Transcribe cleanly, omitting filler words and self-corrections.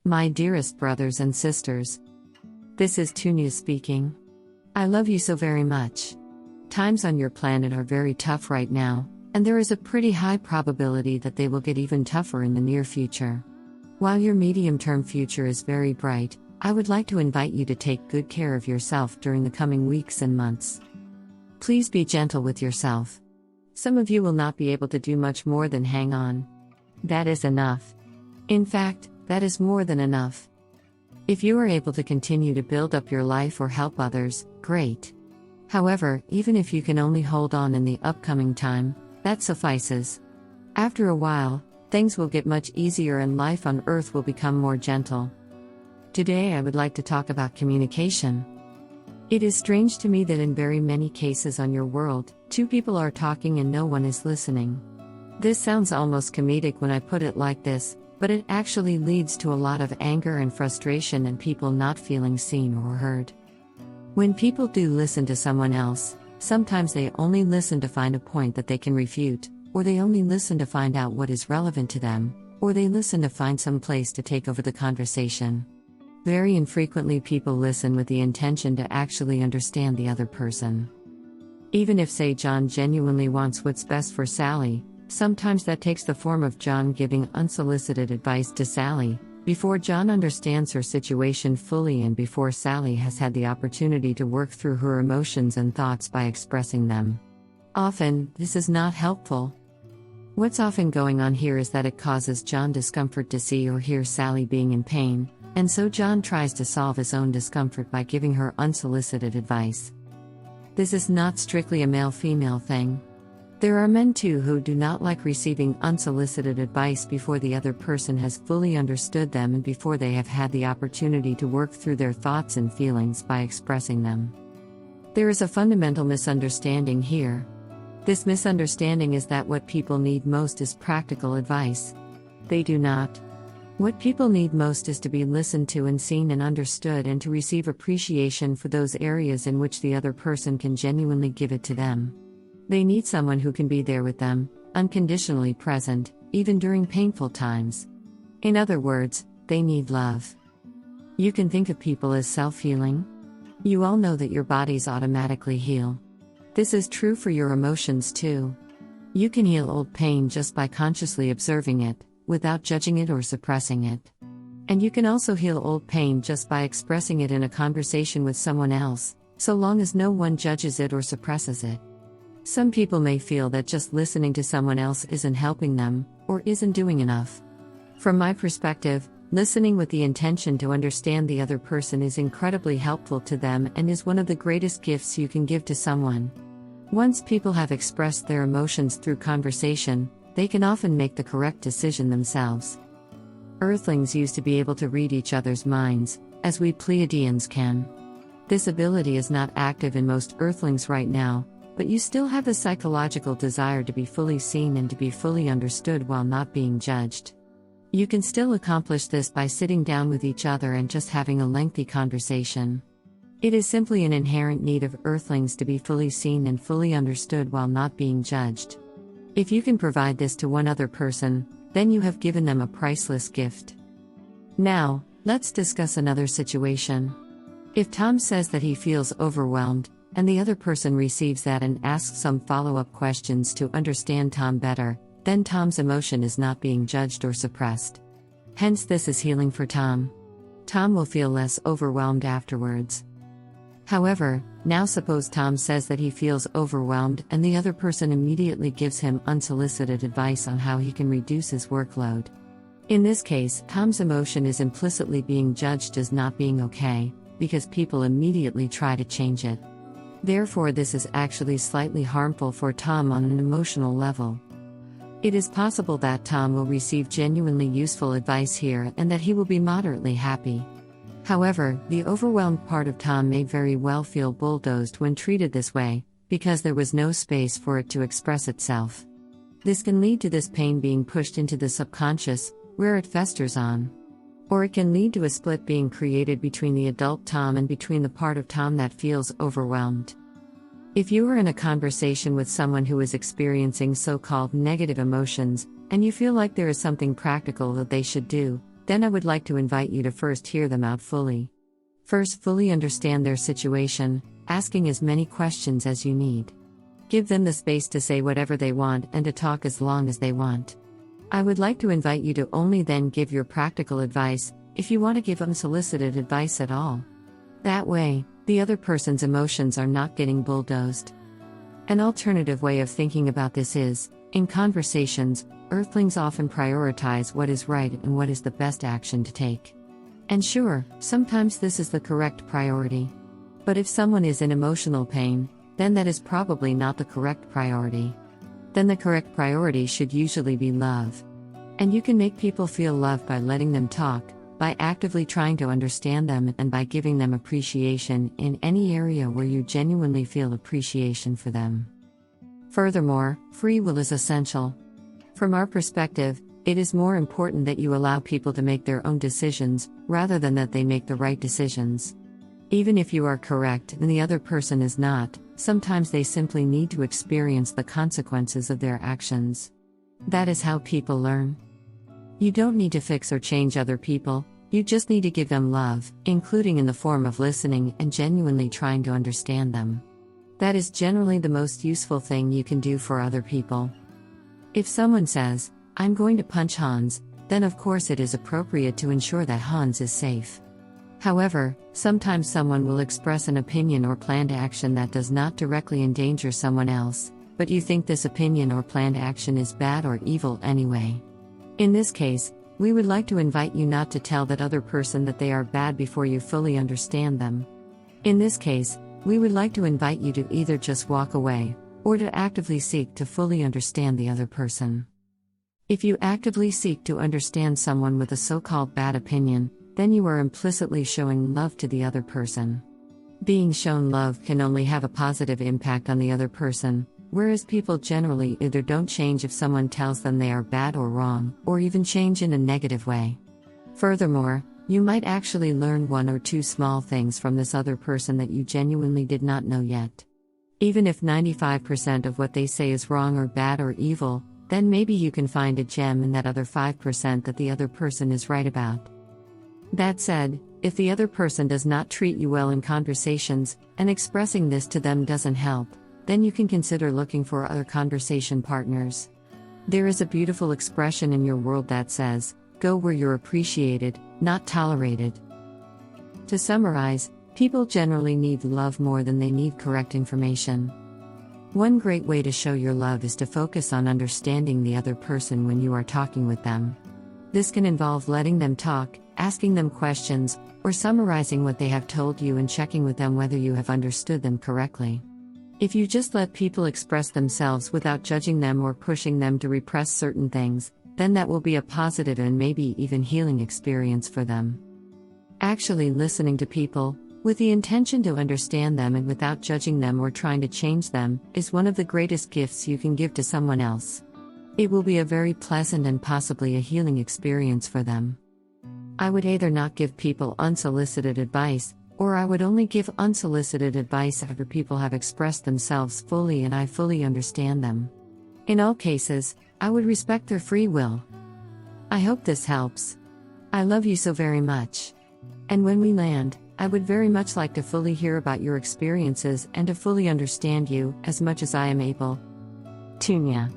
My dearest brothers and sisters, this is Tunia speaking. I love you so very much. Times on your planet are very tough right now, and there is a pretty high probability that they will get even tougher in the near future. While your medium-term future is very bright, I would like to invite you to take good care of yourself during the coming weeks and months. Please be gentle with yourself. Some of you will not be able to do much more than hang on. That is enough. In fact, that is more than enough. If you are able to continue to build up your life or help others, great. However, even if you can only hold on in the upcoming time, that suffices. After a while, things will get much easier and life on Earth will become more gentle. Today I would like to talk about communication. It is strange to me that in very many cases on your world, two people are talking and no one is listening. This sounds almost comedic when I put it like this, but it actually leads to a lot of anger and frustration and people not feeling seen or heard. When people do listen to someone else, sometimes they only listen to find a point that they can refute, or they only listen to find out what is relevant to them, or they listen to find some place to take over the conversation. Very infrequently people listen with the intention to actually understand the other person. Even if, say, John genuinely wants what's best for Sally, sometimes that takes the form of John giving unsolicited advice to Sally, before John understands her situation fully and before Sally has had the opportunity to work through her emotions and thoughts by expressing them. Often, this is not helpful. What's often going on here is that it causes John discomfort to see or hear Sally being in pain, and so John tries to solve his own discomfort by giving her unsolicited advice. This is not strictly a male-female thing. There are men too who do not like receiving unsolicited advice before the other person has fully understood them and before they have had the opportunity to work through their thoughts and feelings by expressing them. There is a fundamental misunderstanding here. This misunderstanding is that what people need most is practical advice. They do not. What people need most is to be listened to and seen and understood and to receive appreciation for those areas in which the other person can genuinely give it to them. They need someone who can be there with them, unconditionally present, even during painful times. In other words, they need love. You can think of people as self-healing. You all know that your bodies automatically heal. This is true for your emotions too. You can heal old pain just by consciously observing it, without judging it or suppressing it. And you can also heal old pain just by expressing it in a conversation with someone else, so long as no one judges it or suppresses it. Some people may feel that just listening to someone else isn't helping them, or isn't doing enough. From my perspective, listening with the intention to understand the other person is incredibly helpful to them and is one of the greatest gifts you can give to someone. Once people have expressed their emotions through conversation, they can often make the correct decision themselves. Earthlings used to be able to read each other's minds, as we Pleiadians can. This ability is not active in most Earthlings right now, but you still have the psychological desire to be fully seen and to be fully understood while not being judged. You can still accomplish this by sitting down with each other and just having a lengthy conversation. It is simply an inherent need of Earthlings to be fully seen and fully understood while not being judged. If you can provide this to one other person, then you have given them a priceless gift. Now, let's discuss another situation. If Tom says that he feels overwhelmed, and the other person receives that and asks some follow-up questions to understand Tom better, then Tom's emotion is not being judged or suppressed. Hence this is healing for Tom. Tom will feel less overwhelmed afterwards. However, now suppose Tom says that he feels overwhelmed and the other person immediately gives him unsolicited advice on how he can reduce his workload. In this case, Tom's emotion is implicitly being judged as not being okay, because people immediately try to change it. Therefore, this is actually slightly harmful for Tom on an emotional level. It is possible that Tom will receive genuinely useful advice here and that he will be moderately happy. However, the overwhelmed part of Tom may very well feel bulldozed when treated this way, because there was no space for it to express itself. This can lead to this pain being pushed into the subconscious, where it festers on. Or it can lead to a split being created between the adult Tom and between the part of Tom that feels overwhelmed. If you are in a conversation with someone who is experiencing so-called negative emotions, and you feel like there is something practical that they should do, then I would like to invite you to first hear them out fully. First, fully understand their situation, asking as many questions as you need. Give them the space to say whatever they want and to talk as long as they want. I would like to invite you to only then give your practical advice, if you want to give unsolicited advice at all. That way, the other person's emotions are not getting bulldozed. An alternative way of thinking about this is, in conversations, Earthlings often prioritize what is right and what is the best action to take. And sure, sometimes this is the correct priority. But if someone is in emotional pain, then that is probably not the correct priority. Then the correct priority should usually be love. And you can make people feel loved by letting them talk, by actively trying to understand them, and by giving them appreciation in any area where you genuinely feel appreciation for them. Furthermore, free will is essential. From our perspective, it is more important that you allow people to make their own decisions, rather than that they make the right decisions. Even if you are correct and the other person is not, sometimes they simply need to experience the consequences of their actions. That is how people learn. You don't need to fix or change other people, you just need to give them love, including in the form of listening and genuinely trying to understand them. That is generally the most useful thing you can do for other people. If someone says, "I'm going to punch Hans," then of course it is appropriate to ensure that Hans is safe. However, sometimes someone will express an opinion or planned action that does not directly endanger someone else, but you think this opinion or planned action is bad or evil anyway. In this case, we would like to invite you not to tell that other person that they are bad before you fully understand them. In this case, we would like to invite you to either just walk away, or to actively seek to fully understand the other person. If you actively seek to understand someone with a so-called bad opinion, then you are implicitly showing love to the other person. Being shown love can only have a positive impact on the other person, whereas people generally either don't change if someone tells them they are bad or wrong, or even change in a negative way. Furthermore, you might actually learn one or two small things from this other person that you genuinely did not know yet. Even if 95% of what they say is wrong or bad or evil, then maybe you can find a gem in that other 5% that the other person is right about. That said, if the other person does not treat you well in conversations, and expressing this to them doesn't help, then you can consider looking for other conversation partners. There is a beautiful expression in your world that says, "Go where you're appreciated, not tolerated." To summarize, people generally need love more than they need correct information. One great way to show your love is to focus on understanding the other person when you are talking with them. This can involve letting them talk, asking them questions, or summarizing what they have told you and checking with them whether you have understood them correctly. If you just let people express themselves without judging them or pushing them to repress certain things, then that will be a positive and maybe even healing experience for them. Actually listening to people, with the intention to understand them and without judging them or trying to change them, is one of the greatest gifts you can give to someone else. It will be a very pleasant and possibly a healing experience for them. I would either not give people unsolicited advice, or I would only give unsolicited advice after people have expressed themselves fully and I fully understand them. In all cases, I would respect their free will. I hope this helps. I love you so very much. And when we land, I would very much like to fully hear about your experiences and to fully understand you as much as I am able. Tunia.